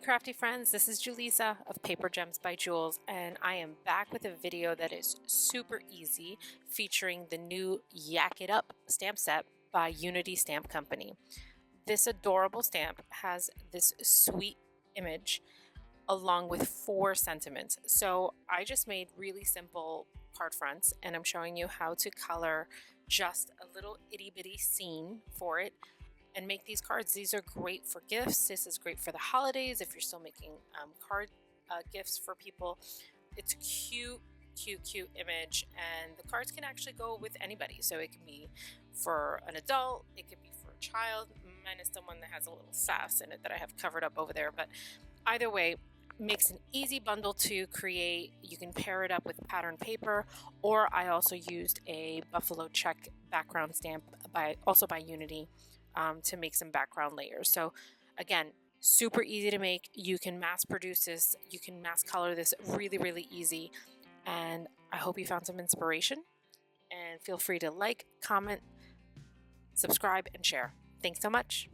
crafty friends, this is Julissa of Paper Gems by Jules, and I am back with a video that is super easy featuring the new Yak It Up stamp set by Unity Stamp Company. This adorable stamp has this sweet image along with 4 sentiments. So I just made really simple card fronts and I'm showing you how to color just a little itty bitty scene for it and make these cards. These are great for gifts. This is great for the holidays if you're still making card gifts for people. It's a cute image, and the cards can actually go with anybody. So it can be for an adult, it could be for a child, minus the one that has a little sass in it that I have covered up over there. But either way, makes an easy bundle to create. You can pair it up with pattern paper, or I also used a buffalo check background stamp by Unity to make some background layers. So again, super easy to make. You can mass produce this, you can mass color this really easy, and I hope you found some inspiration, and feel free to like, comment, subscribe, and share. Thanks so much.